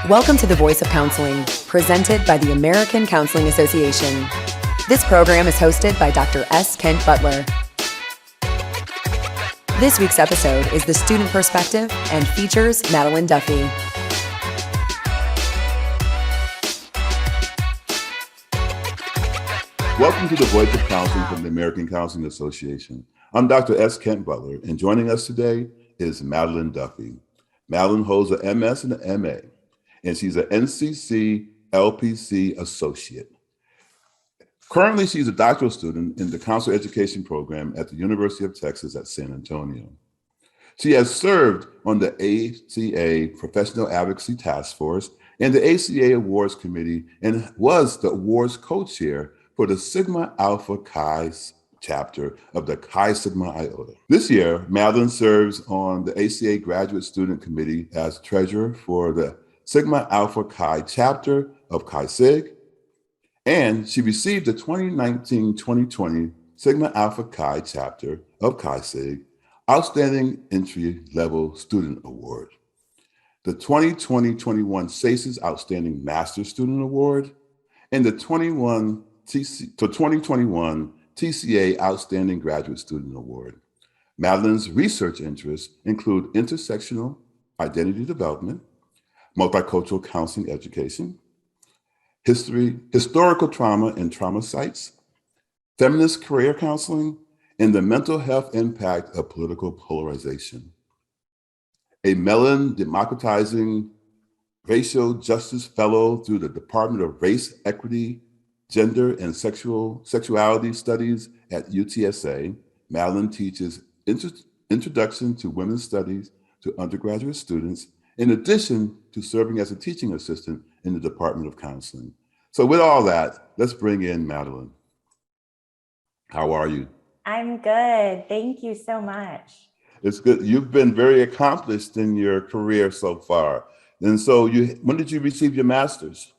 Welcome to the Voice of Counseling, presented by the American Counseling Association. This program is hosted by Dr. S. Kent Butler. This week's episode is the student perspective and features Madelyn Duffey. Welcome to the Voice of Counseling from the American Counseling Association. I'm Dr. S. Kent Butler, and joining us today is Madelyn Duffey. Madelyn holds an MS and an MA, and she's an NCC LPC associate. Currently, she's a doctoral student in the counselor education program at the University of Texas at San Antonio. She has served on the ACA Professional Advocacy Task Force and the ACA Awards Committee, and was the awards co-chair for the Sigma Alpha Chi chapter of the Chi Sigma Iota. This year, Madelyn serves on the ACA Graduate Student Committee as treasurer for the Sigma Alpha Chi chapter of Chi Sig, and she received the 2019-2020 Sigma Alpha Chi chapter of Chi Sig Outstanding Entry Level Student Award, the 2020-21 SACES Outstanding Master Student Award, and the 2021 TCA Outstanding Graduate Student Award. Madelyn's research interests include intersectional identity development, multicultural counseling education, historical trauma and trauma sites, feminist career counseling, and the mental health impact of political polarization. A Mellon Democratizing Racial Justice Fellow through the Department of Race, Equity, Gender, and Sexuality Studies at UTSA, Madelyn teaches Introduction to Women's Studies to undergraduate students, in addition to serving as a teaching assistant in the Department of Counseling. So with all that, let's bring in Madelyn. How are you? I'm good. Thank you so much. It's good. You've been very accomplished in your career so far. And so when did you receive your master's?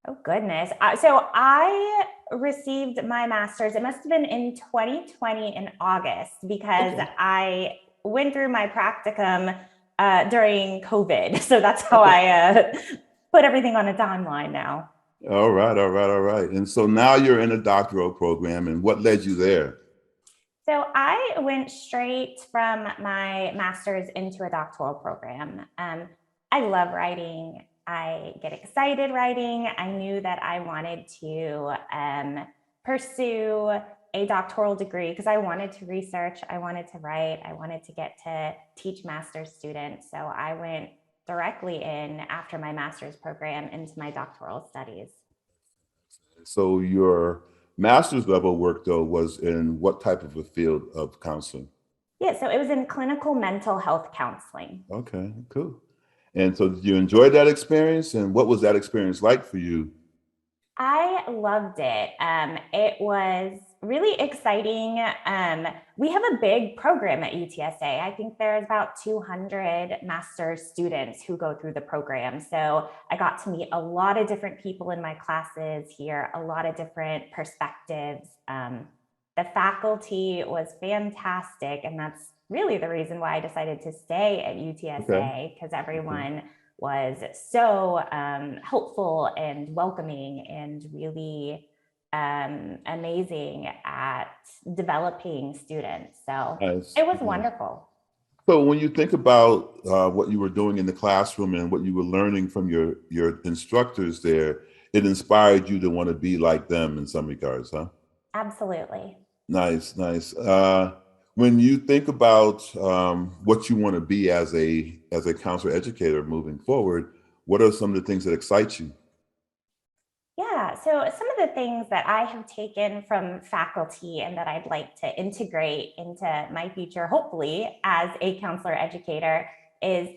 Oh, goodness. So I received my master's, it must have been in 2020 in August, because okay. I went through my practicum during COVID. So that's how I put everything on a timeline now. All right. And so now you're in a doctoral program, and what led you there? So I went straight from my master's into a doctoral program. I love writing. I get excited writing. I knew that I wanted to pursue a doctoral degree because I wanted to research, I wanted to write, I wanted to get to teach master's students. So I went directly in after my master's program into my doctoral studies. So your master's level work, though, was in what type of a field of counseling? Yeah, so it was in clinical mental health counseling. Okay, cool. And so did you enjoy that experience? And what was that experience like for you? I loved it. It was really exciting. We have a big program at UTSA. I think there's about 200 master's students who go through the program. So I got to meet a lot of different people in my classes, hear a lot of different perspectives. The faculty was fantastic, and that's really the reason why I decided to stay at UTSA, because everyone was so helpful and welcoming and really amazing at developing students. So it was wonderful. So when you think about what you were doing in the classroom and what you were learning from your instructors there, it inspired you to want to be like them in some regards, huh? Absolutely. Nice. When you think about what you want to be as a counselor educator moving forward, what are some of the things that excite you? Yeah, so some of the things that I have taken from faculty and that I'd like to integrate into my future, hopefully, as a counselor educator, is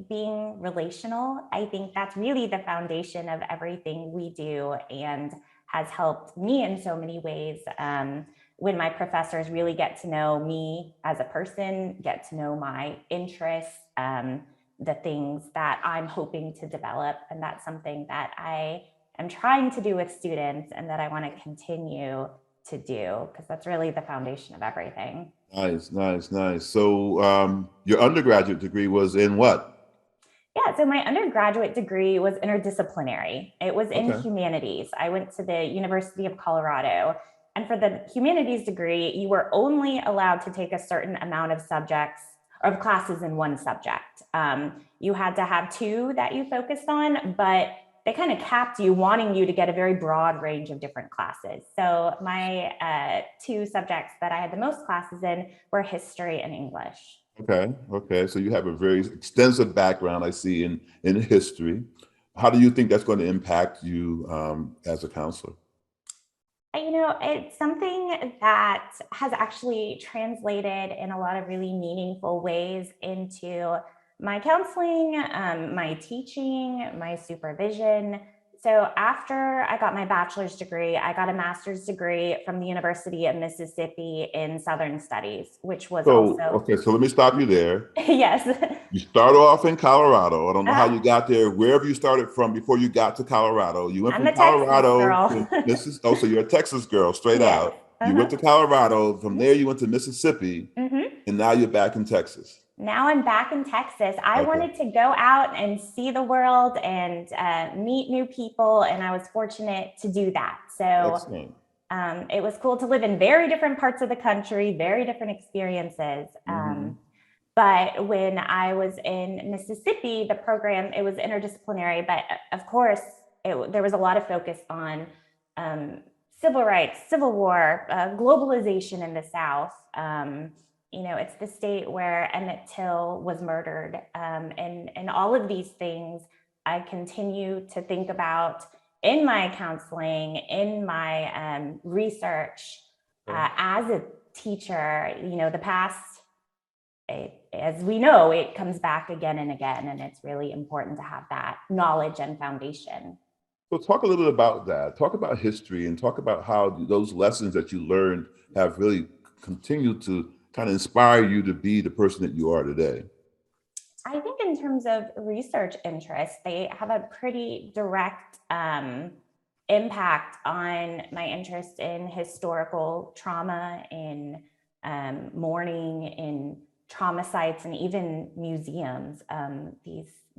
being relational. I think that's really the foundation of everything we do and has helped me in so many ways. When my professors really get to know me as a person, get to know my interests, the things that I'm hoping to develop. And that's something that I am trying to do with students and that I want to continue to do, because that's really the foundation of everything. Nice. So your undergraduate degree was in what? Yeah, so my undergraduate degree was interdisciplinary. It was in Okay. humanities. I went to the University of Colorado. And for the humanities degree, you were only allowed to take a certain amount of subjects or of classes in one subject. You had to have two that you focused on, but they kind of capped you, wanting you to get a very broad range of different classes. So my two subjects that I had the most classes in were history and English. Okay. Okay. So you have a very extensive background, I see, in history. How do you think that's going to impact you as a counselor? It's something that has actually translated in a lot of really meaningful ways into my counseling, my teaching, my supervision. So after I got my bachelor's degree, I got a master's degree from the University of Mississippi in Southern Studies, which was So, also, okay, so let me stop you there. yes. You start off in Colorado. I don't know how Uh, you got there, wherever you started from before you got to Colorado. You went I'm from a Texas Colorado girl. to Mississippi. Oh, so you're a Texas girl, straight Yes. out. You went Uh-huh. to Colorado. From there, you went to Mississippi, Hmm. and now you're back in Texas. Now I'm back in Texas. I Okay, wanted to go out and see the world and meet new people, and I was fortunate to do that. So excellent. it was cool to live in very different parts of the country, very different experiences. Hmm. But when I was in Mississippi, the program, it was interdisciplinary, but of course, there was a lot of focus on um, civil rights, civil war, globalization in the South. It's the state where Emmett Till was murdered. And all of these things I continue to think about in my counseling, in my research, Okay. as a teacher. The past, as we know, it comes back again and again, and it's really important to have that knowledge and foundation. So talk a little bit about that. Talk about history and talk about how those lessons that you learned have really continued to kind of inspire you to be the person that you are today. I think in terms of research interests, they have a pretty direct impact on my interest in historical trauma, in mourning, in trauma sites, and even museums.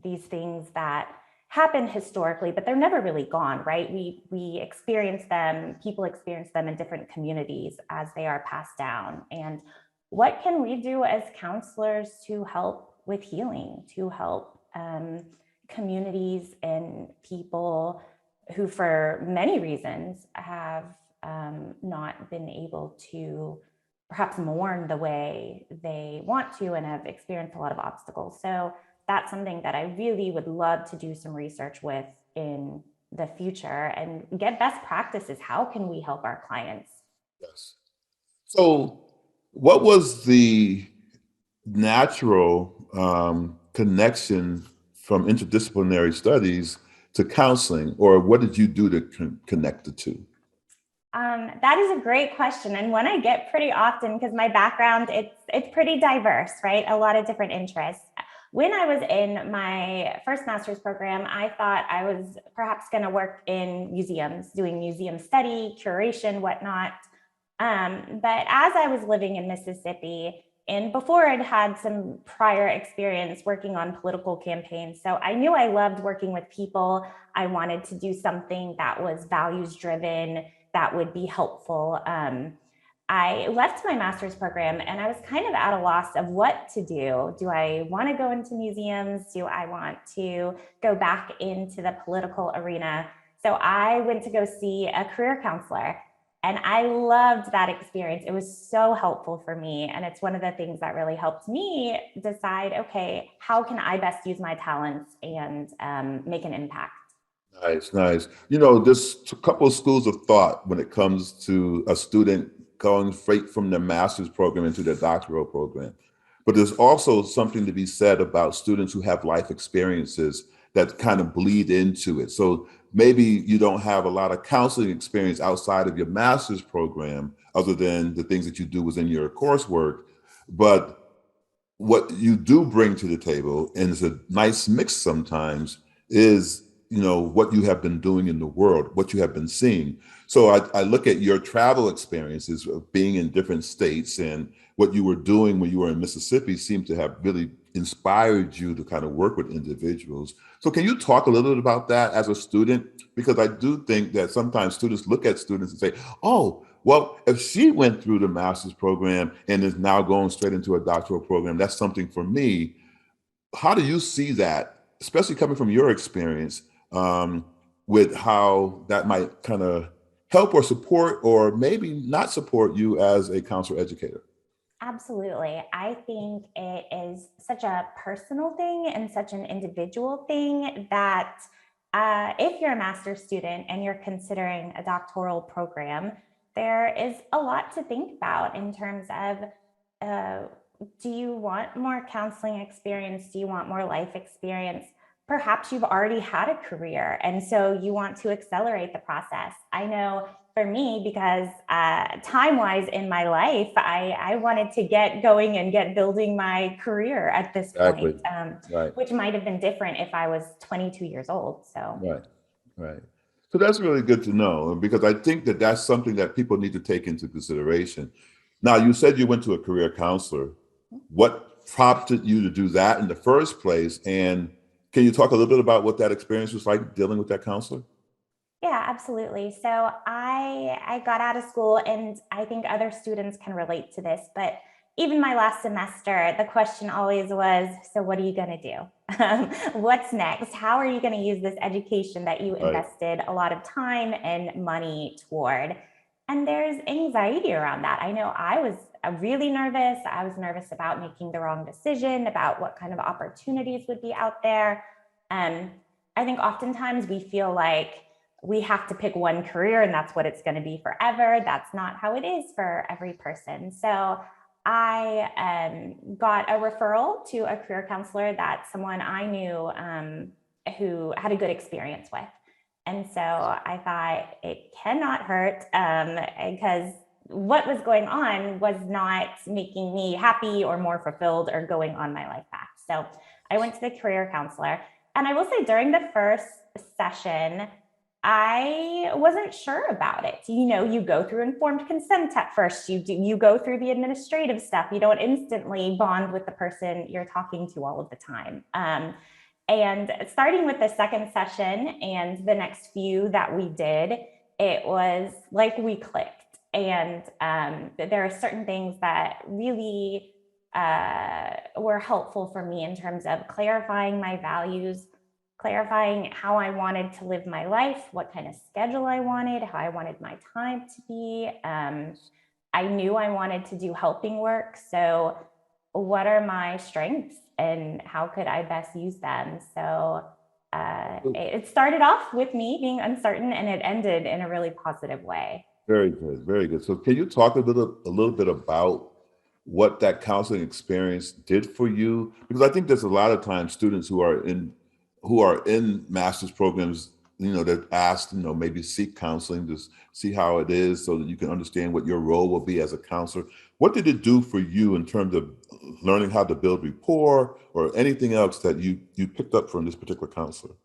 These things that happen historically, but they're never really gone, right? We experience them, people experience them in different communities as they are passed down. And what can we do as counselors to help with healing, to help communities and people who, for many reasons, have not been able to perhaps mourn the way they want to and have experienced a lot of obstacles. So that's something that I really would love to do some research with in the future and get best practices. How can we help our clients? Yes. So, what was the natural connection from interdisciplinary studies to counseling, or what did you do to connect the two? That is a great question, and one I get pretty often because my background, it's pretty diverse, right? A lot of different interests. When I was in my first master's program, I thought I was perhaps going to work in museums, doing museum study, curation, whatnot. But as I was living in Mississippi, and before I'd had some prior experience working on political campaigns, so I knew I loved working with people. I wanted to do something that was values driven, that would be helpful. I left my master's program and I was kind of at a loss of what to do. Do I want to go into museums? Do I want to go back into the political arena? So I went to go see a career counselor. And I loved that experience. It was so helpful for me. And it's one of the things that really helped me decide, okay, how can I best use my talents and make an impact? Nice, nice. There's a couple of schools of thought when it comes to a student going straight from their master's program into their doctoral program. But there's also something to be said about students who have life experiences that kind of bleed into it. So maybe you don't have a lot of counseling experience outside of your master's program, other than the things that you do within your coursework. But what you do bring to the table, and it's a nice mix sometimes, is what you have been doing in the world, what you have been seeing. So I look at your travel experiences of being in different states, and what you were doing when you were in Mississippi seemed to have really inspired you to kind of work with individuals. So can you talk a little bit about that as a student? Because I do think that sometimes students look at students and say, oh, well, if she went through the master's program and is now going straight into a doctoral program, that's something for me. How do you see that, especially coming from your experience, with how that might kind of help or support or maybe not support you as a counselor educator? Absolutely. I think it is such a personal thing and such an individual thing that if you're a master's student and you're considering a doctoral program, there is a lot to think about in terms of uh, do you want more counseling experience? Do you want more life experience? Perhaps you've already had a career, and so you want to accelerate the process. I know for me, because time-wise in my life, I wanted to get going and get building my career at this Exactly. point, Right. which might have been different if I was 22 years old. So. Right. Right. So that's really good to know because I think that that's something that people need to take into consideration. Now, you said you went to a career counselor. What prompted you to do that in the first place? And can you talk a little bit about what that experience was like dealing with that counselor? Yeah, absolutely. So I got out of school, and I think other students can relate to this, but even my last semester, the question always was, so what are you going to do? What's next? How are you going to use this education that you Right. invested a lot of time and money toward? And there's anxiety around that. I know I was really nervous. I was nervous about making the wrong decision, about what kind of opportunities would be out there. Um, I think oftentimes we feel like we have to pick one career and that's what it's going to be forever. That's not how it is for every person. So I got a referral to a career counselor that someone I knew who had a good experience with. And so I thought it cannot hurt because what was going on was not making me happy or more fulfilled or going on my life path. So I went to the career counselor. And I will say during the first session, I wasn't sure about it. You know, you go through informed consent at first. You go through the administrative stuff. You don't instantly bond with the person you're talking to all of the time. And starting with the second session and the next few that we did, it was like we clicked. And there are certain things that really were helpful for me in terms of clarifying my values, clarifying how I wanted to live my life, what kind of schedule I wanted, how I wanted my time to be. I knew I wanted to do helping work. So what are my strengths and how could I best use them? So it started off with me being uncertain and it ended in a really positive way. Very good. Very good. So can you talk a little bit about what that counseling experience did for you? Because I think there's a lot of times students who are in master's programs, you know, they're asked, you know, maybe seek counseling to see how it is so that you can understand what your role will be as a counselor. What did it do for you in terms of learning how to build rapport or anything else that you picked up from this particular counselor?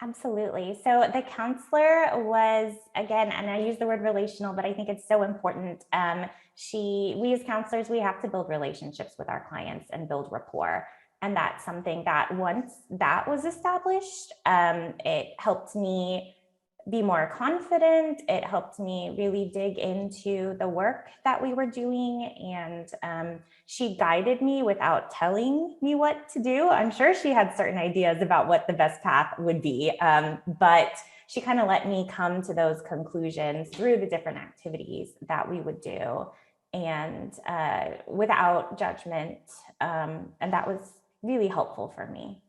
Absolutely. So the counselor was, again, and I use the word relational, but I think it's so important. We as counselors, we have to build relationships with our clients and build rapport. And that's something that once that was established, it helped me be more confident. It helped me really dig into the work that we were doing. And she guided me without telling me what to do. I'm sure she had certain ideas about what the best path would be, but she kind of let me come to those conclusions through the different activities that we would do and without judgment. And that was really helpful for me.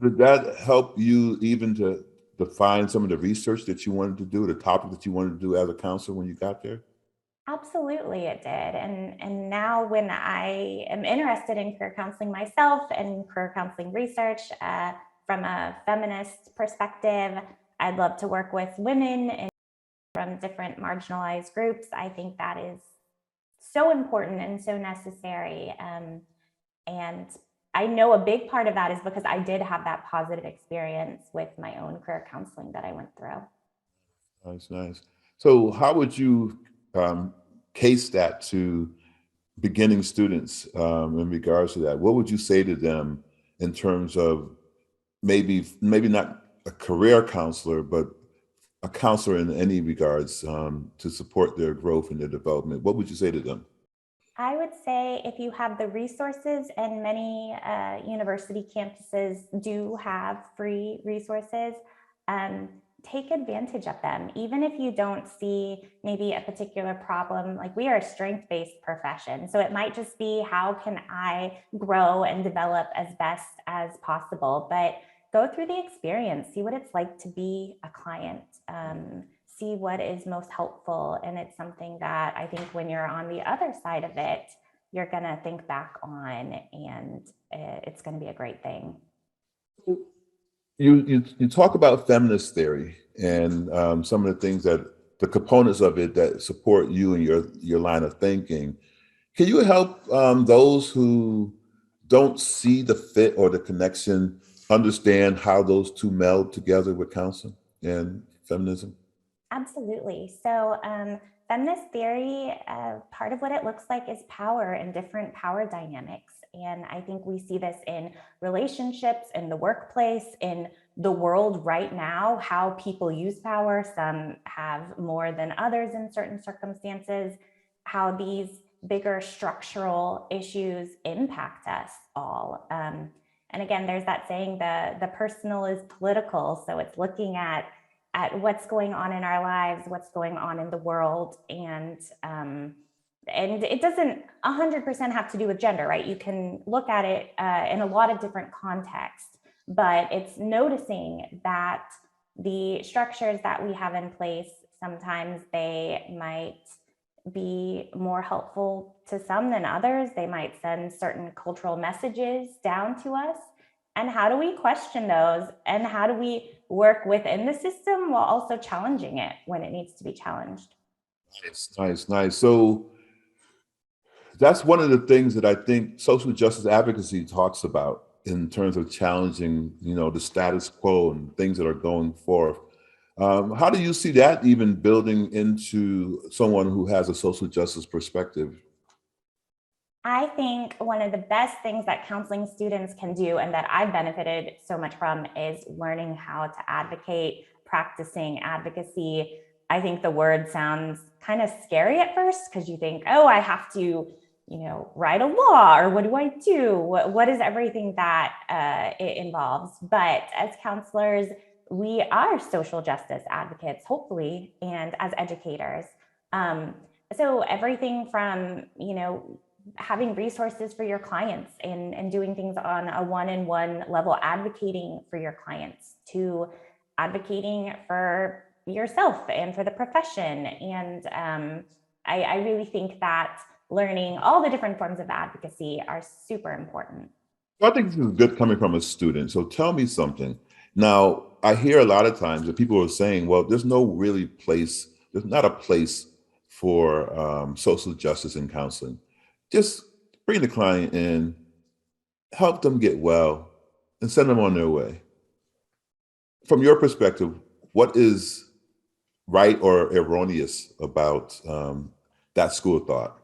Did that help you even to define some of the research that you wanted to do, the topic that you wanted to do as a counselor when you got there? Absolutely, it did. And now when I am interested in career counseling myself and career counseling research from a feminist perspective, I'd love to work with women and from different marginalized groups. I think that is so important and so necessary. And I know a big part of that is because I did have that positive experience with my own career counseling that I went through. Nice, nice. So how would you case that to beginning students in regards to that? What would you say to them in terms of maybe not a career counselor, but a counselor in any regards to support their growth and their development? What would you say to them? I would say if you have the resources, and many university campuses do have free resources, take advantage of them. Even if you don't see maybe a particular problem, like we are a strength-based profession. So it might just be, how can I grow and develop as best as possible? But go through the experience, see what it's like to be a client. See what is most helpful. And it's something that I think when you're on the other side of it, you're going to think back on, and it's going to be a great thing. You talk about feminist theory and some of the things the components of it that support you and your line of thinking. Can you help those who don't see the fit or the connection understand how those two meld together with counseling and feminism? Absolutely. So feminist theory, part of what it looks like is power and different power dynamics. And I think we see this in relationships, in the workplace, in the world right now, how people use power. Some have more than others in certain circumstances, how these bigger structural issues impact us all. And again, there's that saying, the personal is political. So it's looking at what's going on in our lives, what's going on in the world. And it doesn't 100% have to do with gender, right? You can look at it in a lot of different contexts, but it's noticing that the structures that we have in place, sometimes they might be more helpful to some than others. They might send certain cultural messages down to us. And how do we question those? And how do we work within the system while also challenging it when it needs to be challenged? Nice. So that's one of the things that I think social justice advocacy talks about in terms of challenging, the status quo and things that are going forth. How do you see that even building into someone who has a social justice perspective? I think one of the best things that counseling students can do, and that I've benefited so much from, is learning how to advocate, practicing advocacy. I think the word sounds kind of scary at first, because you think, oh, I have to, write a law, or what do I do? What is everything that it involves? But as counselors, we are social justice advocates, hopefully, and as educators. So everything from, having resources for your clients and doing things on a one-on-one level, advocating for your clients, to advocating for yourself and for the profession. And I really think that learning all the different forms of advocacy are super important. I think this is good coming from a student. So tell me something. Now, I hear a lot of times that people are saying, well, there's not a place for social justice in counseling. Just bring the client in, help them get well, and send them on their way. From your perspective, what is right or erroneous about that school of thought?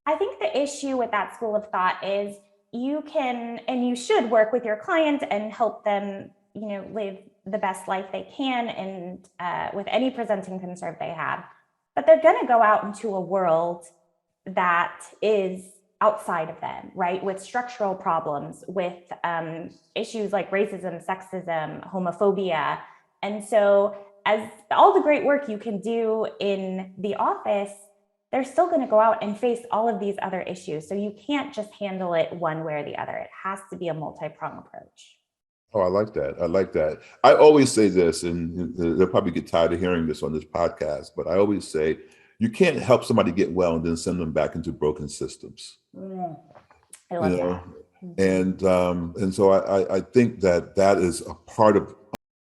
I think the issue with that school of thought is you can and you should work with your client and help them, live the best life they can, and with any presenting concern they have. But they're going to go out into a world that is outside of them, right? With structural problems, with issues like racism, sexism, homophobia. And so as all the great work you can do in the office, they're still going to go out and face all of these other issues. So you can't just handle it one way or the other. It has to be a multi-pronged approach. Oh, I like that. I always say this, and they'll probably get tired of hearing this on this podcast, but I always say, you can't help somebody get well and then send them back into broken systems. I love that. And so I think that is a part of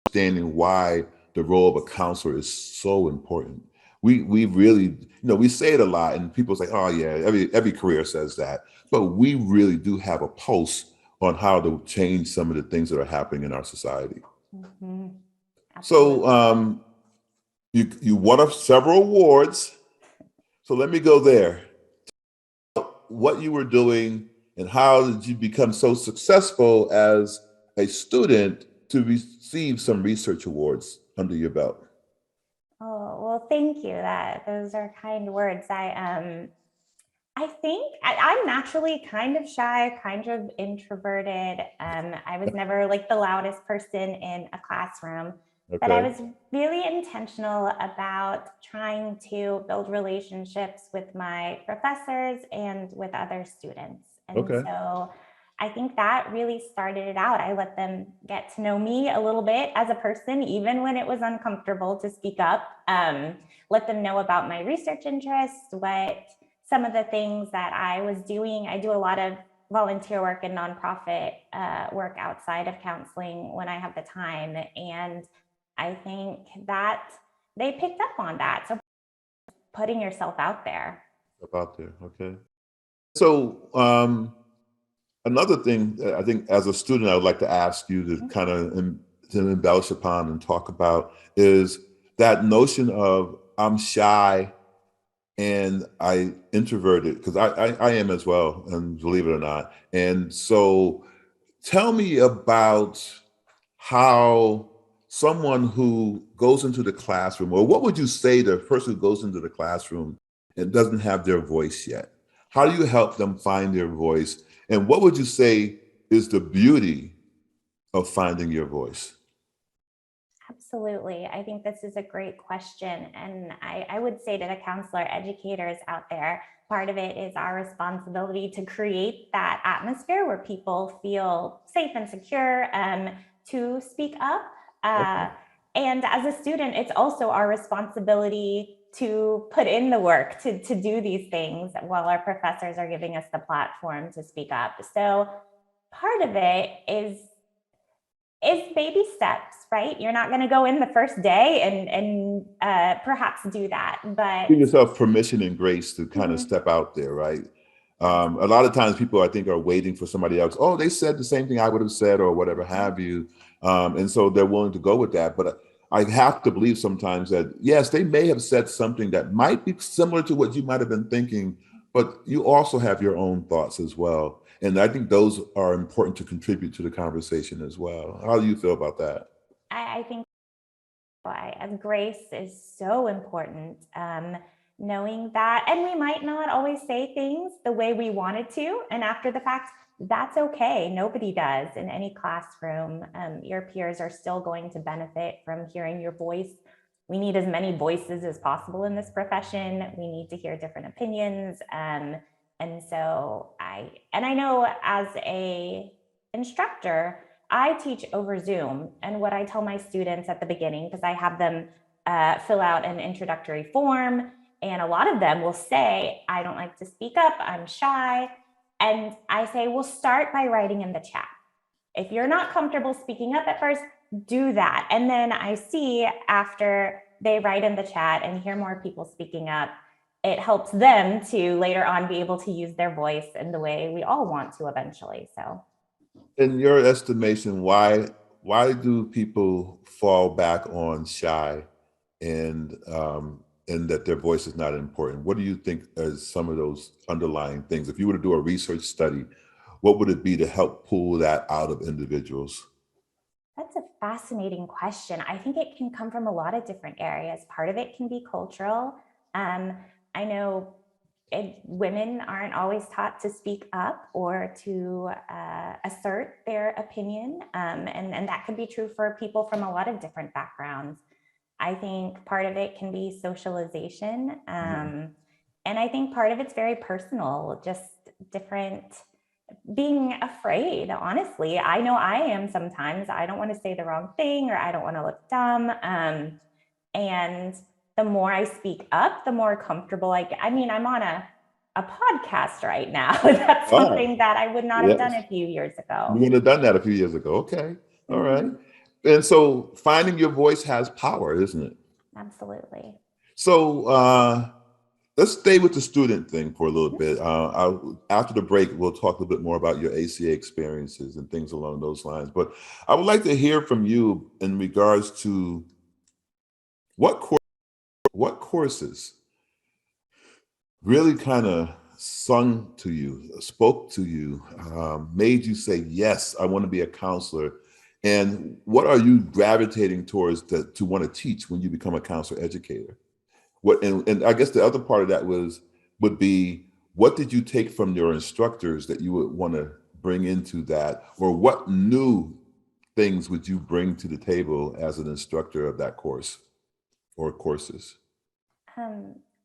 understanding why the role of a counselor is so important. We really, we say it a lot, and people say, oh yeah, every career says that, but we really do have a pulse on how to change some of the things that are happening in our society. Mm-hmm. So you won several awards. So let me go there. what you were doing and how did you become so successful as a student to receive some research awards under your belt. Oh, well, thank you. Those are kind words. I think I'm naturally kind of shy, kind of introverted. I was never like the loudest person in a classroom, but I Okay. was really intentional about trying to build relationships with my professors and with other students. And Okay. so I think that really started it out. I let them get to know me a little bit as a person, even when it was uncomfortable to speak up. Let them know about my research interests, what some of the things that I was doing. I do a lot of volunteer work and nonprofit work outside of counseling when I have the time. And I think that they picked up on that. So putting yourself out there. About there. Okay. So another thing that I think as a student, I would like to ask you to kind of to embellish upon and talk about is that notion of I'm shy and I introverted, because I am as well, and believe it or not. And so tell me about how someone who goes into the classroom, or what would you say to a person who goes into the classroom and doesn't have their voice yet? How do you help them find their voice? And what would you say is the beauty of finding your voice? Absolutely. I think this is a great question. And I would say to the counselor educators out there, part of it is our responsibility to create that atmosphere where people feel safe and secure to speak up. Okay. And as a student, it's also our responsibility to put in the work to do these things while our professors are giving us the platform to speak up. So part of it is baby steps, right? You're not going to go in the first day and perhaps do that, but Give yourself permission and grace to kind of Mhm. step out there, right? A lot of times people, I think, are waiting for somebody else. Oh, they said the same thing I would have said or whatever have you. And so they're willing to go with that. But I have to believe sometimes that, yes, they may have said something that might be similar to what you might have been thinking, but you also have your own thoughts as well. And I think those are important to contribute to the conversation as well. How do you feel about that? I think grace is so important. Knowing that, and we might not always say things the way we wanted to, and after the fact, that's okay. Nobody does in any classroom. Your peers are still going to benefit from hearing your voice. We need as many voices as possible in this profession. We need to hear different opinions. And so I know as a instructor, I teach over Zoom, and what I tell my students at the beginning, because I have them fill out an introductory form, and a lot of them will say, I don't like to speak up, I'm shy. And I say, well, start by writing in the chat. If you're not comfortable speaking up at first, do that. And then I see after they write in the chat and hear more people speaking up, it helps them to later on be able to use their voice in the way we all want to eventually. So In your estimation, why do people fall back on shy and that their voice is not important? What do you think as some of those underlying things? If you were to do a research study, what would it be to help pull that out of individuals? that's a fascinating question. I think it can come from a lot of different areas. Part of it can be cultural. I know women aren't always taught to speak up or to assert their opinion. And that could be true for people from a lot of different backgrounds. I think part of it can be socialization. And I think part of it's very personal, just different being afraid. Honestly, I know I am sometimes. I don't want to say the wrong thing or I don't want to look dumb. And the more I speak up, the more comfortable I get. I mean, I'm on a podcast right now. That's something that I would not have done Yes. a few years You ago. would have done that a few years ago. Okay. All right. Mhm. And so finding your voice has power, isn't it? Absolutely. So let's stay with the student thing for a little bit. After the break, we'll talk a little bit more about your ACA experiences and things along those lines. But I would like to hear from you in regards to what courses really kind of sung to you, spoke to you, made you say, yes, I want to be a counselor? And what are you gravitating towards to want to teach when you become a counselor educator? And I guess the other part of that would be, what did you take from your instructors that you would want to bring into that? Or what new things would you bring to the table as an instructor of that course or courses?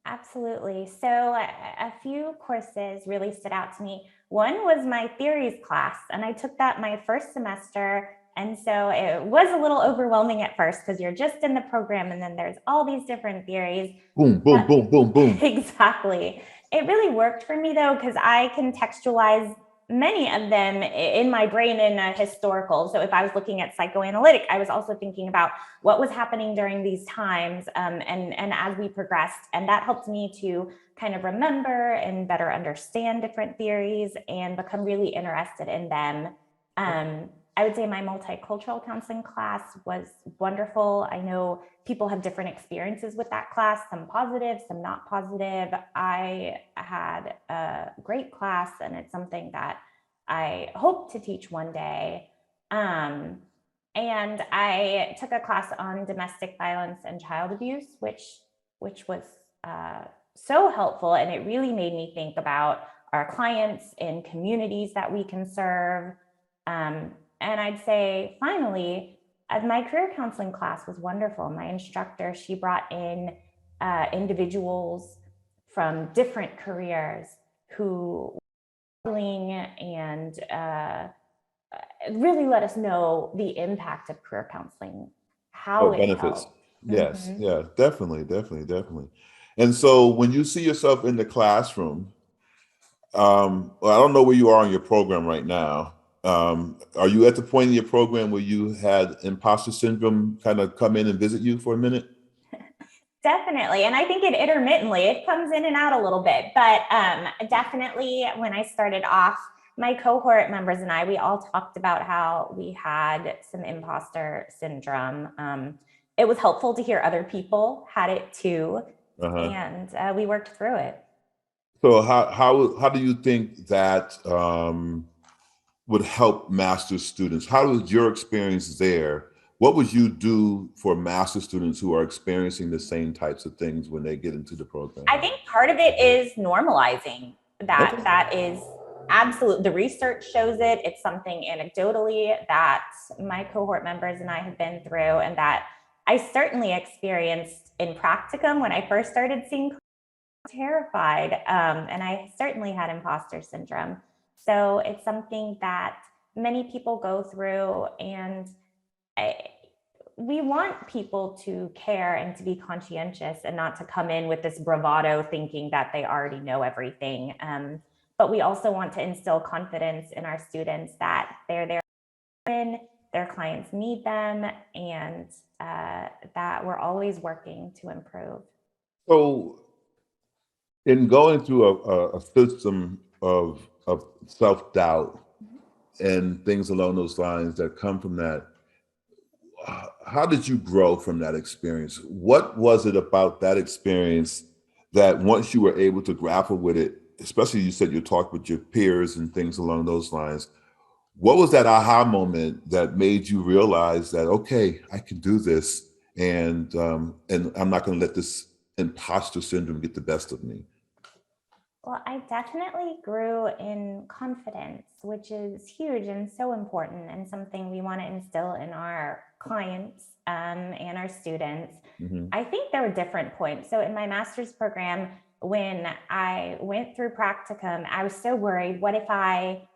Absolutely. So a few courses really stood out to me. One was my theories class, and I took that my first semester. And so it was a little overwhelming at first because you're just in the program and then there's all these different theories. Boom, boom, boom, boom, boom. Exactly. It really worked for me though, because I contextualize many of them in my brain in a historical. So if I was looking at psychoanalytic, I was also thinking about what was happening during these times and as we progressed. And that helped me to kind of remember and better understand different theories and become really interested in them. I would say my multicultural counseling class was wonderful. I know people have different experiences with that class, some positive, some not positive. I had a great class, and it's something that I hope to teach one day. And I took a class on domestic violence and child abuse, which was so helpful. And it really made me think about our clients in communities that we can serve. And I'd say, finally, my career counseling class was wonderful. My instructor, she brought in individuals from different careers who were struggling and really let us know the impact of career counseling, how it Benefits. helped. Yes, yeah, definitely. And so when you see yourself in the classroom, well, I don't know where you are in your program right now. Are you at the point in your program where you had imposter syndrome kind of come in and visit you for a minute? Definitely. And I think it comes in and out a little bit, but definitely when I started off, my cohort members and we all talked about how we had some imposter syndrome. It was helpful to hear other people had it too. And we worked through it. So how do you think that would help master's students? How was your experience there? What would you do for master's students who are experiencing the same types of things when they get into the program? I think part of it is normalizing that. Okay. That is absolute. The research shows it. It's something anecdotally that my cohort members and I have been through, and that I certainly experienced in practicum when I first started seeing terrified. And I certainly had imposter syndrome. So it's something that many people go through, and we want people to care and to be conscientious and not to come in with this bravado thinking that they already know everything. But we also want to instill confidence in our students that they're there when their clients need them, and that we're always working to improve. So in going through a system of self-doubt and things along those lines that come from that, how did you grow from that experience? What was it about that experience that once you were able to grapple with it, especially you said you talked with your peers and things along those lines, what was that aha moment that made you realize that, okay, I can do this, and I'm not going to let this imposter syndrome get the best of me? Well, I definitely grew in confidence, which is huge and so important, and something we want to instill in our clients and our students. Mm-hmm. I think there were different points. So in my master's program, when I went through practicum, I was so worried, what if I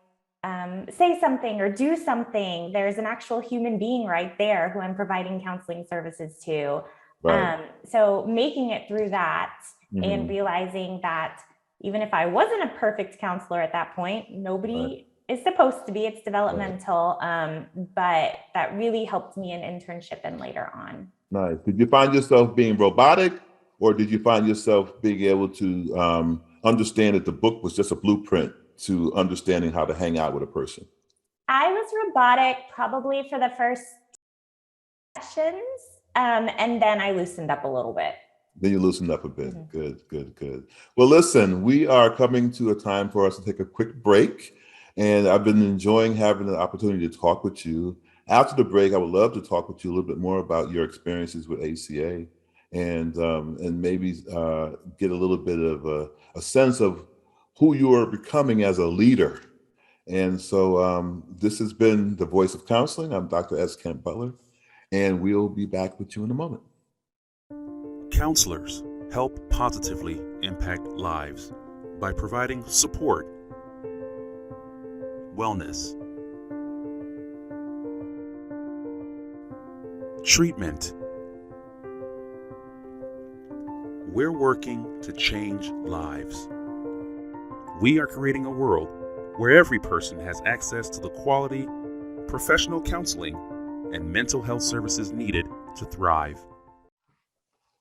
say something or do something? There's an actual human being right there who I'm providing counseling services to. Right. So making it through that, mm-hmm. and realizing that even if I wasn't a perfect counselor at that point, nobody right. is supposed to be, it's developmental, right. But that really helped me in internship and later on. Nice. Did you find yourself being robotic, or did you find yourself being able to understand that the book was just a blueprint to understanding how to hang out with a person? I was robotic probably for the first sessions, and then I loosened up a little bit. Then you loosen up a bit. Good, good, good. Well, listen, we are coming to a time for us to take a quick break. And I've been enjoying having the opportunity to talk with you. After the break, I would love to talk with you a little bit more about your experiences with ACA and maybe get a little bit of a sense of who you are becoming as a leader. And so this has been The Voice of Counseling. I'm Dr. S. Kent Butler, and we'll be back with you in a moment. Counselors help positively impact lives by providing support, wellness, treatment. We're working to change lives. We are creating a world where every person has access to the quality, professional counseling, and mental health services needed to thrive.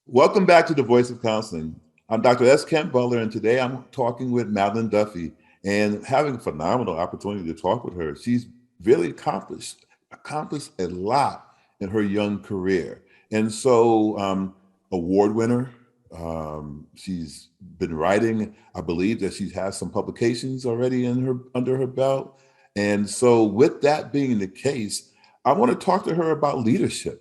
Welcome back to The Voice of Counseling. I'm Dr. S. Kent Butler, and today I'm talking with Madelyn Duffey and having a phenomenal opportunity to talk with her. She's really accomplished a lot in her young career. And so award winner, she's been writing. I believe that she has some publications already under her belt. And so with that being the case, I want to talk to her about leadership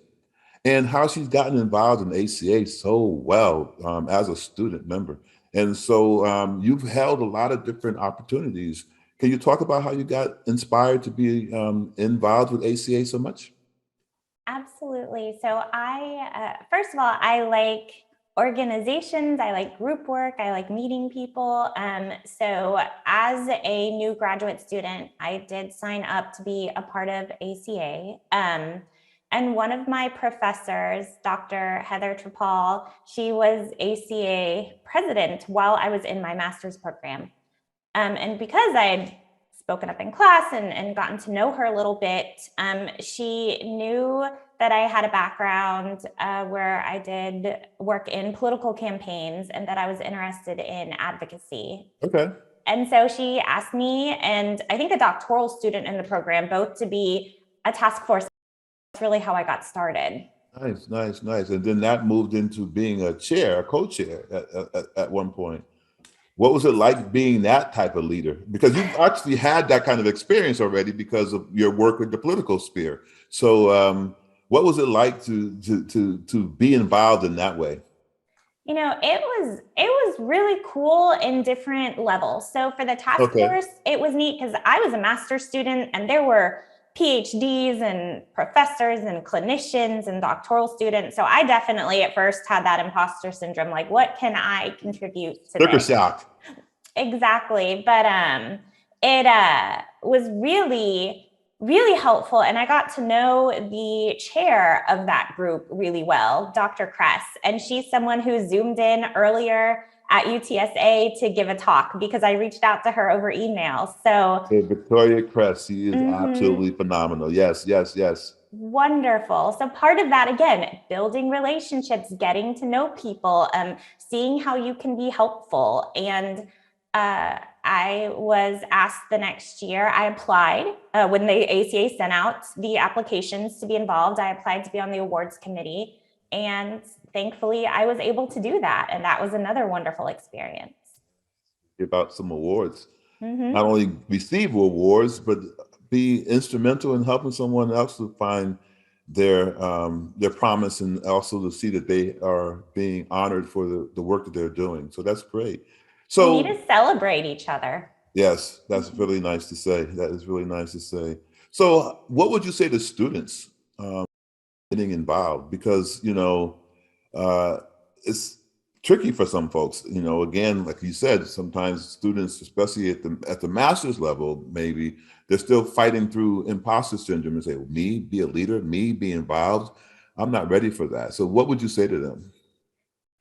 and how she's gotten involved in ACA so well as a student member. And so you've held a lot of different opportunities. Can you talk about how you got inspired to be involved with ACA so much? Absolutely. So first of all, I like organizations. I like group work. I like meeting people. So as a new graduate student, I did sign up to be a part of ACA. And one of my professors, Dr. Heather Trapal, she was ACA president while I was in my master's program. And because I had spoken up in class and gotten to know her a little bit, she knew that I had a background where I did work in political campaigns and that I was interested in advocacy. Okay. And so she asked me, and I think a doctoral student in the program, both to be a task force. That's really how I got started. Nice, nice, nice. And then that moved into being a co-chair at one point. What was it like being that type of leader? Because you've actually had that kind of experience already because of your work with the political sphere. So what was it like to be involved in that way? You know, it was really cool in different levels. So for the task force, it was neat because I was a master's student and there were PhDs and professors and clinicians and doctoral students. So I definitely at first had that imposter syndrome, like what can I contribute to Sticker this? shock. Exactly. But it was really, really helpful. And I got to know the chair of that group really well, Dr. Kress. And she's someone who zoomed in earlier at UTSA to give a talk because I reached out to her over email. So Victoria Kress, she is absolutely phenomenal. Yes, yes, yes. Wonderful. So part of that, again, building relationships, getting to know people, seeing how you can be helpful. And I was asked the next year, I applied when the ACA sent out the applications to be involved. I applied to be on the awards committee. And thankfully, I was able to do that. And that was another wonderful experience. About some awards, not only receive awards, but be instrumental in helping someone else to find their promise and also to see that they are being honored for the work that they're doing. So that's great. So we need to celebrate each other. Yes, that's really nice to say. That is really nice to say. So what would you say to students getting involved? Because, it's tricky for some folks. Again, like you said, sometimes students, especially at the master's level, maybe they're still fighting through imposter syndrome and say, well, me be a leader, me be involved. I'm not ready for that. So what would you say to them?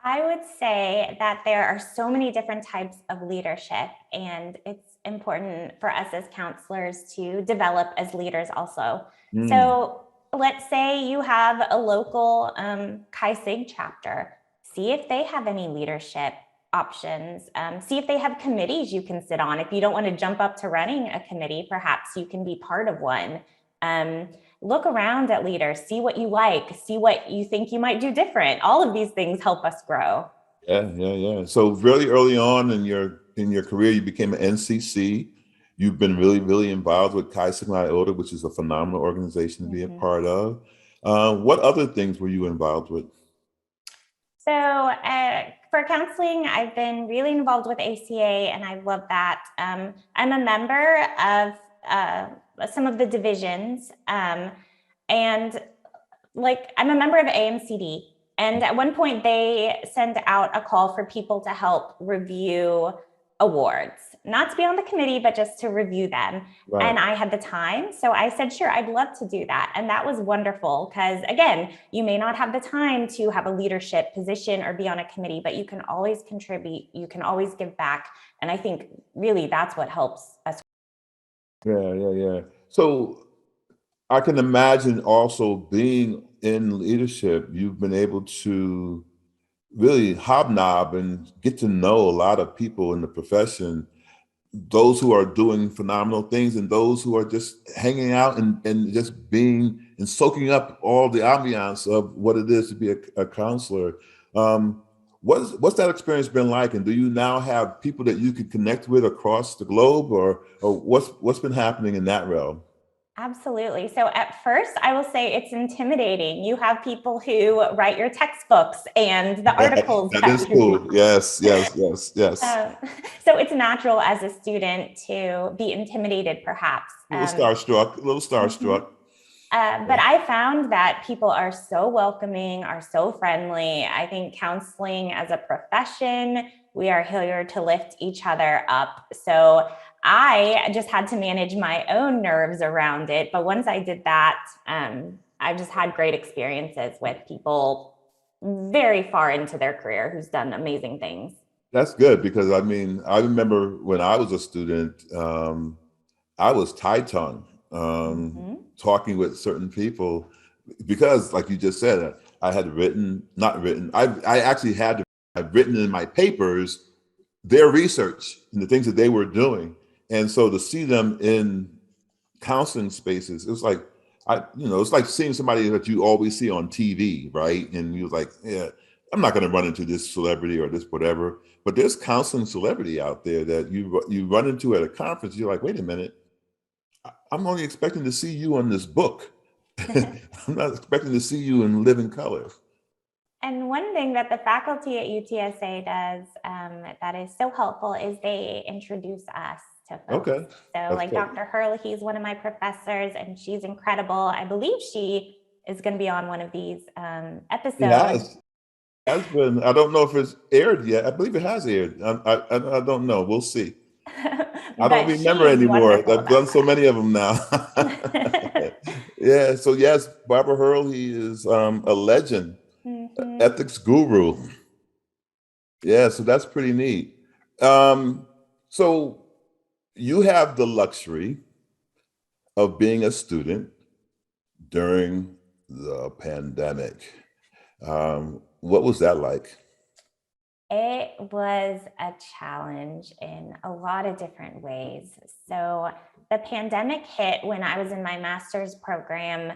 I would say that there are so many different types of leadership, and it's important for us as counselors to develop as leaders also. So let's say you have a local Chi Sig chapter. See if they have any leadership options. See if they have committees you can sit on. If you don't want to jump up to running a committee, perhaps you can be part of one. Look around at leaders, see what you like, see what you think you might do different. All of these things help us grow. Yeah. So really early on in your career, you became an NCC. You've been really involved with Chi Sigma Iota, which is a phenomenal organization to be a part of. What other things were you involved with? So for counseling, I've been really involved with ACA, and I love that. I'm a member of some of the divisions, and I'm a member of AMCD. And at one point, they send out a call for people to help review awards, not to be on the committee, but just to review them. Right. And I had the time. So I said, sure, I'd love to do that. And that was wonderful because, again, you may not have the time to have a leadership position or be on a committee, but you can always contribute. You can always give back. And I think really that's what helps us. Yeah. So I can imagine also being in leadership, you've been able to really hobnob and get to know a lot of people in the profession, those who are doing phenomenal things and those who are just hanging out and just being and soaking up all the ambiance of what it is to be a counselor. What's that experience been like? And do you now have people that you can connect with across the globe, or what's been happening in that realm? Absolutely. So at first, I will say it's intimidating. You have people who write your textbooks and the articles. That is cool. Yes. So it's natural as a student to be intimidated, perhaps. A little starstruck. But I found that people are so welcoming, are so friendly. I think counseling as a profession, we are here to lift each other up. So I just had to manage my own nerves around it. But once I did that, I've just had great experiences with people very far into their career who's done amazing things. That's good, because I mean, I remember when I was a student, I was tie-tongue, talking with certain people, because like you just said, I had I actually had written in my papers their research and the things that they were doing. And so to see them in counseling spaces, it was like, it's like seeing somebody that you always see on TV, right? And you're like, yeah, I'm not going to run into this celebrity or this whatever, but there's counseling celebrity out there that you run into at a conference. You're like, wait a minute, I'm only expecting to see you on this book. I'm not expecting to see you in living color. And one thing that the faculty at UTSA does that is so helpful is they introduce us to folks. Okay. So that's like cool. Dr. Hurley, he's one of my professors, and she's incredible. I believe she is going to be on one of these episodes. It has been. I don't know if it's aired yet. I believe it has aired. I don't know. We'll see. I don't remember anymore. I've done so many of them now. Yeah. So yes, Barbara Hurley is a legend. Ethics guru. Yeah, so that's pretty neat. So you have the luxury of being a student during the pandemic. What was that like? It was a challenge in a lot of different ways. So the pandemic hit when I was in my master's program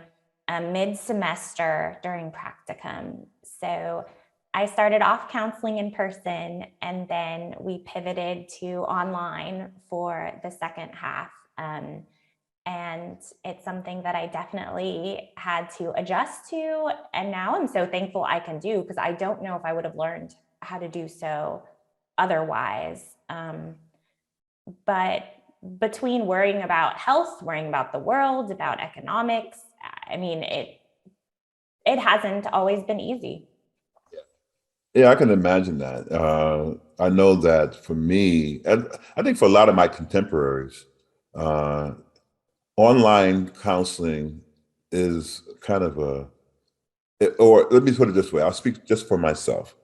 mid-semester during practicum. So I started off counseling in person, and then we pivoted to online for the second half. And it's something that I definitely had to adjust to. And now I'm so thankful I can do, because I don't know if I would have learned how to do so otherwise. But between worrying about health, worrying about the world, about economics, I mean, it hasn't always been easy. Yeah, I can imagine that. I know that for me, and I think for a lot of my contemporaries, online counseling is kind of or let me put it this way, I'll speak just for myself.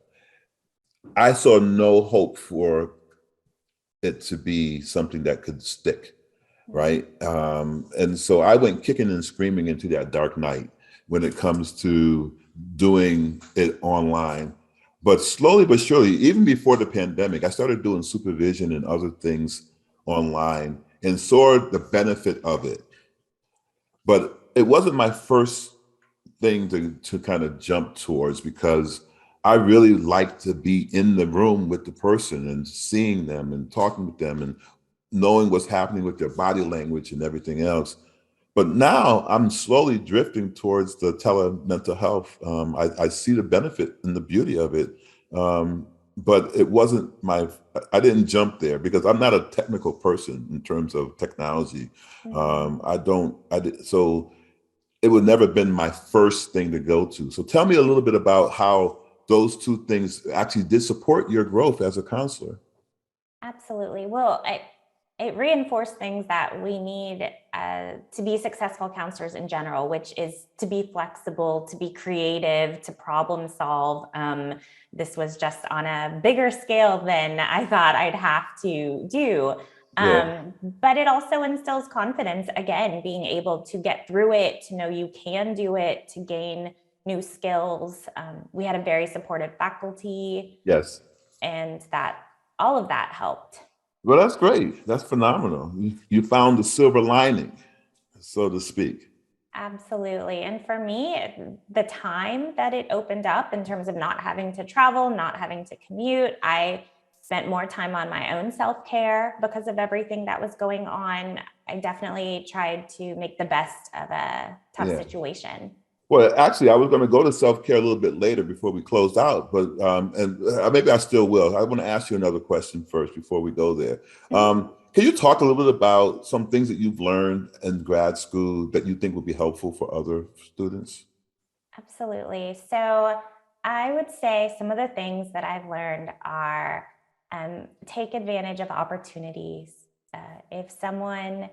I saw no hope for it to be something that could stick, right? And so I went kicking and screaming into that dark night when it comes to doing it online. But slowly but surely, even before the pandemic, I started doing supervision and other things online and saw the benefit of it. but it wasn't my first thing to kind of jump towards, because I really like to be in the room with the person and seeing them and talking with them and knowing what's happening with their body language and everything else. But now I'm slowly drifting towards the telemental health. I see the benefit and the beauty of it. But it wasn't I didn't jump there because I'm not a technical person in terms of technology. So it would never been my first thing to go to. So tell me a little bit about how those two things actually did support your growth as a counselor. Absolutely. Well, it reinforced things that we need to be successful counselors in general, which is to be flexible, to be creative, to problem solve. This was just on a bigger scale than I thought I'd have to do. But it also instills confidence, again, being able to get through it, to know you can do it, to gain new skills. We had a very supportive faculty. Yes. And all of that helped. Well, that's great. That's phenomenal. You found the silver lining, so to speak. Absolutely. And for me, the time that it opened up in terms of not having to travel, not having to commute, I spent more time on my own self-care because of everything that was going on. I definitely tried to make the best of a tough situation. Well, actually, I was going to go to self-care a little bit later before we closed out, but maybe I still will. I want to ask you another question first before we go there. Can you talk a little bit about some things that you've learned in grad school that you think would be helpful for other students? Absolutely. So I would say some of the things that I've learned are take advantage of opportunities. If someone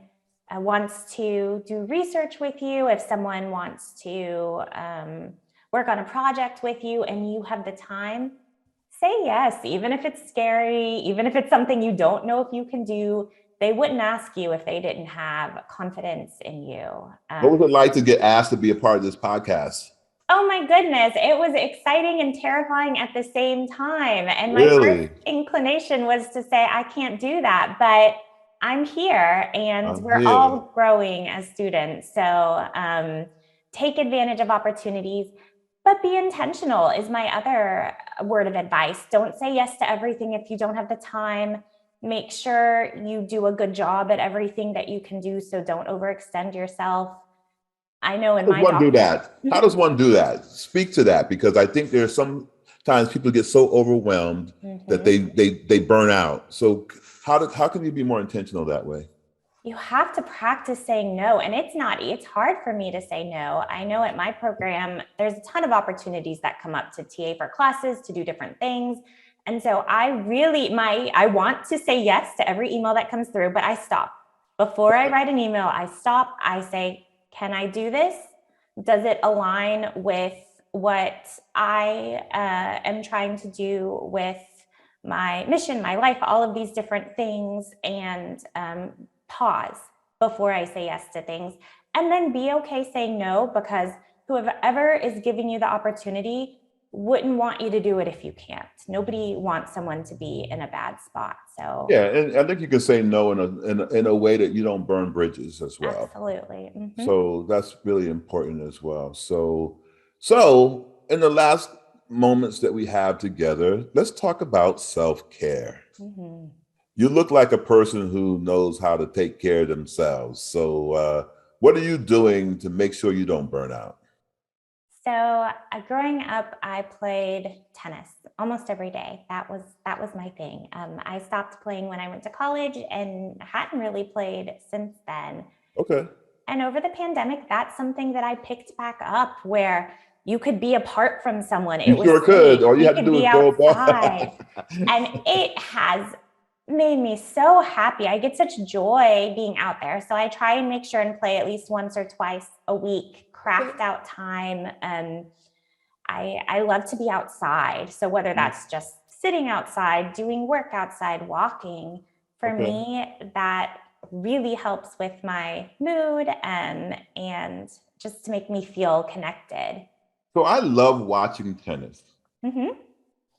wants to do research with you, if someone wants to work on a project with you and you have the time, say yes, even if it's scary, even if it's something you don't know if you can do. They wouldn't ask you if they didn't have confidence in you. What was it like to get asked to be a part of this podcast? Oh my goodness, it was exciting and terrifying at the same time. And my first inclination was to say, I can't do that, but I'm here and we're all growing as students. So take advantage of opportunities, but be intentional is my other word of advice. Don't say yes to everything if you don't have the time. Make sure you do a good job at everything that you can do. So don't overextend yourself. I know in my do that. How does one do that? Speak to that, because I think there's sometimes people get so overwhelmed that they burn out. So how can you be more intentional that way? You have to practice saying no. And it's hard for me to say no. I know at my program, there's a ton of opportunities that come up to TA for classes, to do different things. And so I want to say yes to every email that comes through, but I stop. Before I write an email, I stop. I say, can I do this? Does it align with what I am trying to do with my mission, my life, all of these different things? And pause before I say yes to things. And then be okay saying no, because whoever is giving you the opportunity wouldn't want you to do it if you can't. Nobody wants someone to be in a bad spot. So yeah, and I think you can say no in a way that you don't burn bridges as well. Absolutely. Mm-hmm. So that's really important as well. So in the last moments that we have together, let's talk about self-care. Mm-hmm. You look like a person who knows how to take care of themselves. So what are you doing to make sure you don't burn out? So growing up, I played tennis almost every day. That was my thing. I stopped playing when I went to college and hadn't really played since then. Okay. And over the pandemic, that's something that I picked back up, where you could be apart from someone. You sure could. All you had to do was go outside. And it has made me so happy. I get such joy being out there. So I try and make sure and play at least once or twice a week. Craft out time. I love to be outside. So whether that's just sitting outside, doing work outside, walking, for me, that really helps with my mood and just to make me feel connected. So I love watching tennis. Mm-hmm.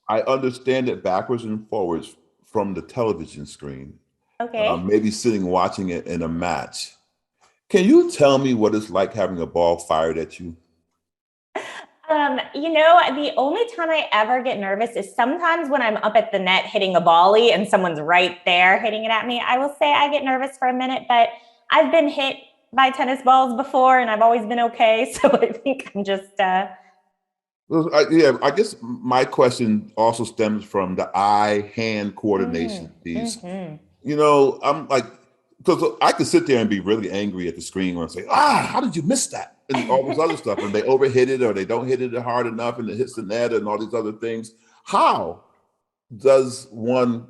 I understand it backwards and forwards from the television screen. Okay. Maybe sitting watching it in a match. Can you tell me what it's like having a ball fired at you? The only time I ever get nervous is sometimes when I'm up at the net hitting a volley and someone's right there hitting it at me. I will say I get nervous for a minute, but I've been hit by tennis balls before and I've always been okay. So I think I'm just... Well, I guess my question also stems from the eye-hand coordination piece. I'm like, because I could sit there and be really angry at the screen and say, how did you miss that? And all this other stuff, and they overhit it or they don't hit it hard enough and it hits the net and all these other things. How does one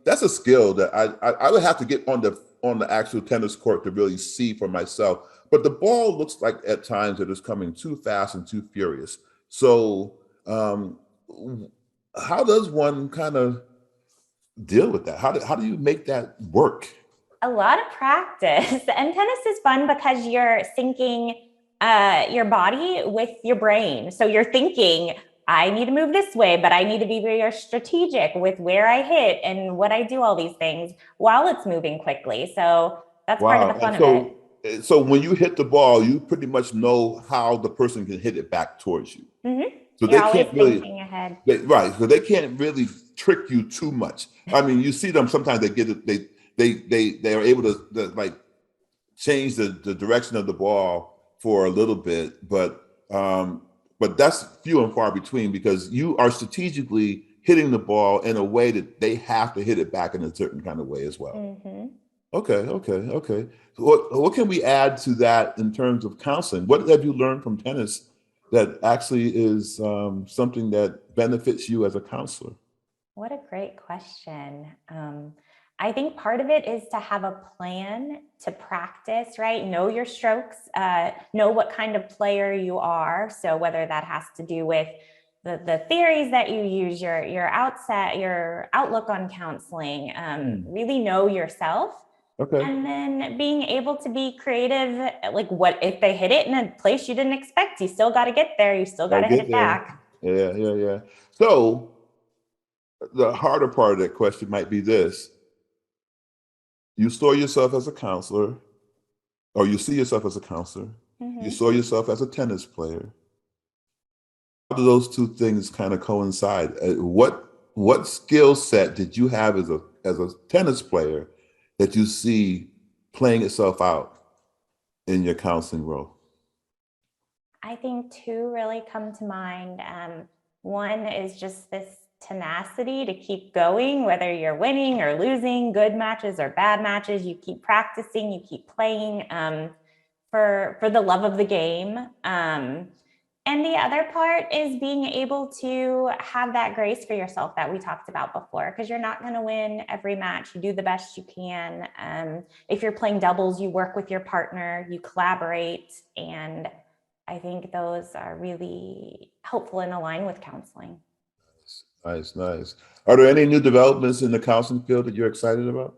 that's a skill that I would have to get on the actual tennis court to really see for myself. But the ball looks like at times that it's coming too fast and too furious. So how does one kind of deal with that? How do you make that work? A lot of practice. And tennis is fun because you're syncing your body with your brain. So you're thinking, I need to move this way, but I need to be very strategic with where I hit and what I do, all these things while it's moving quickly. So that's part of the fun of it. So when you hit the ball, you pretty much know how the person can hit it back towards you. Mm-hmm. So you're they can't thinking ahead. Right. So they can't really trick you too much. I mean, you see them sometimes they get it, they are able to like change the direction of the ball for a little bit, but that's few and far between because you are strategically hitting the ball in a way that they have to hit it back in a certain kind of way as well. Mm-hmm. Okay. What can we add to that in terms of counseling? What have you learned from tennis that actually is something that benefits you as a counselor? What a great question. I think part of it is to have a plan to practice, right? Know your strokes, know what kind of player you are. So whether that has to do with the theories that you use, your outlook on counseling, really know yourself. Okay. And then being able to be creative, like what if they hit it in a place you didn't expect? You still got to get there. You still got to hit it back. Yeah. So the harder part of that question might be this. You saw yourself as a counselor, or you see yourself as a counselor. Mm-hmm. You saw yourself as a tennis player. How do those two things kind of coincide? What skill set did you have as a tennis player that you see playing itself out in your counseling role? I think two really come to mind. One is just this tenacity to keep going, whether you're winning or losing, good matches or bad matches. You keep practicing, you keep playing for the love of the game. And the other part is being able to have that grace for yourself that we talked about before, because you're not going to win every match. You do the best you can. If you're playing doubles, you work with your partner, you collaborate. And I think those are really helpful and align with counseling. Nice. Are there any new developments in the counseling field that you're excited about?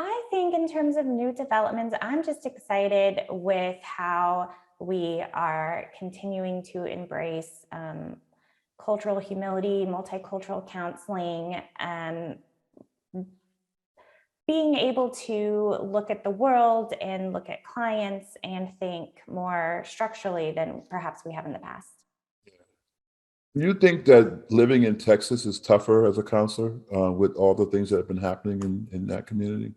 I think in terms of new developments, I'm just excited with how we are continuing to embrace cultural humility, multicultural counseling, being able to look at the world and look at clients and think more structurally than perhaps we have in the past. Do you think that living in Texas is tougher as a counselor with all the things that have been happening in that community?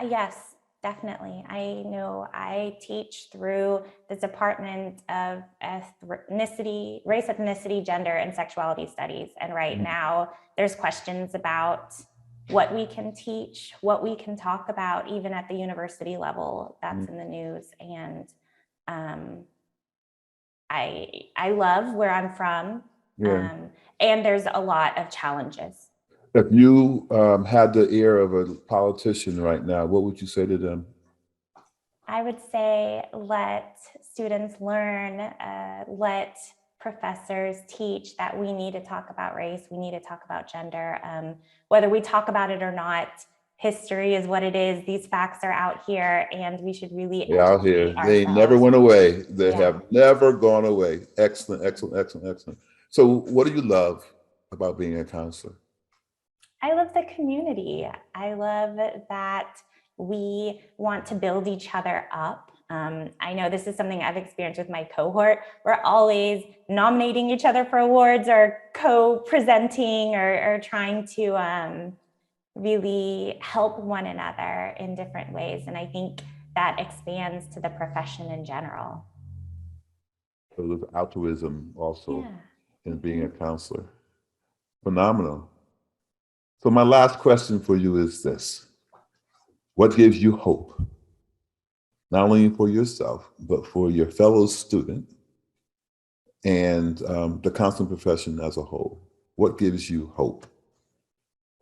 Yes, definitely. I know I teach through the Department of Ethnicity, Race, Ethnicity, Gender, and Sexuality Studies. And right now there's questions about what we can teach, what we can talk about, even at the university level. That's in the news. And I love where I'm from. And there's a lot of challenges. If you had the ear of a politician right now, what would you say to them? I would say let students learn, let professors teach that we need to talk about race, we need to talk about gender. Whether we talk about it or not, history is what it is. These facts are out here, and we should really They're out here. ourselves. They never went away. They have never gone away. Excellent. So what do you love about being a counselor? I love the community. I love that We want to build each other up. I know this is something I've experienced with my cohort. We're always nominating each other for awards or co-presenting or trying to really help one another in different ways. And I think that expands to the profession in general. So there's altruism also in being a counselor. Phenomenal. So my last question for you is this. What gives you hope? Not only for yourself, but for your fellow student and the counseling profession as a whole? What gives you hope?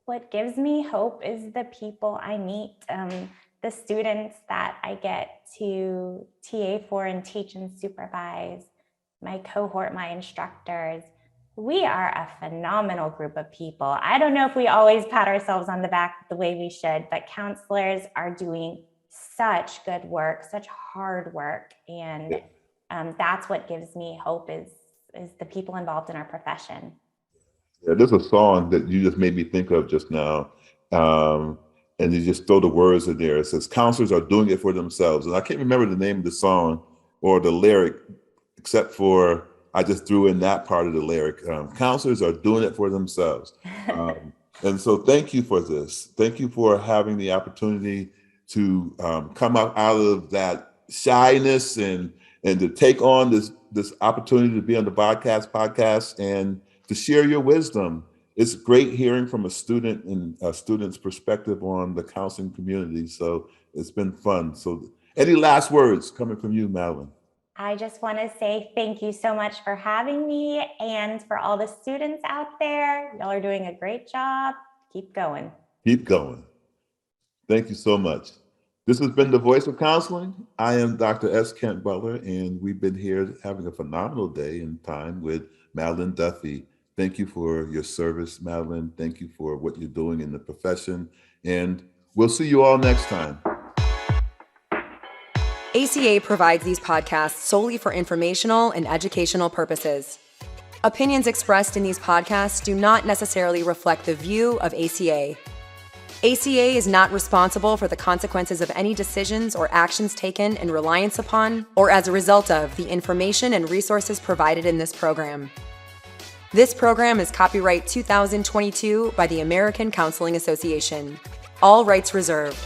What gives me hope is the people I meet, the students that I get to TA for and teach and supervise, my cohort, my instructors. We are a phenomenal group of people. I don't know if we always pat ourselves on the back the way we should, but counselors are doing such good work, such hard work. And that's what gives me hope is the people involved in our profession. Yeah, there's a song that you just made me think of just now. And you just throw the words in there. It says, counselors are doing it for themselves. And I can't remember the name of the song or the lyric, except for I just threw in that part of the lyric. Counselors are doing it for themselves. And so thank you for this. Thank you for having the opportunity to come out of that shyness and to take on this opportunity to be on the podcast and to share your wisdom. It's great hearing from a student and a student's perspective on the counseling community. So it's been fun. So any last words coming from you, Madelyn? I just want to say thank you so much for having me, and for all the students out there. Y'all are doing a great job. Keep going. Keep going. Thank you so much. This has been The Voice of Counseling. I am Dr. S. Kent Butler, and we've been here having a phenomenal day and time with Madelyn Duffey. Thank you for your service, Madelyn. Thank you for what you're doing in the profession. And we'll see you all next time. ACA provides these podcasts solely for informational and educational purposes. Opinions expressed in these podcasts do not necessarily reflect the view of ACA. ACA is not responsible for the consequences of any decisions or actions taken in reliance upon or as a result of the information and resources provided in this program. This program is copyright 2022 by the American Counseling Association. All rights reserved.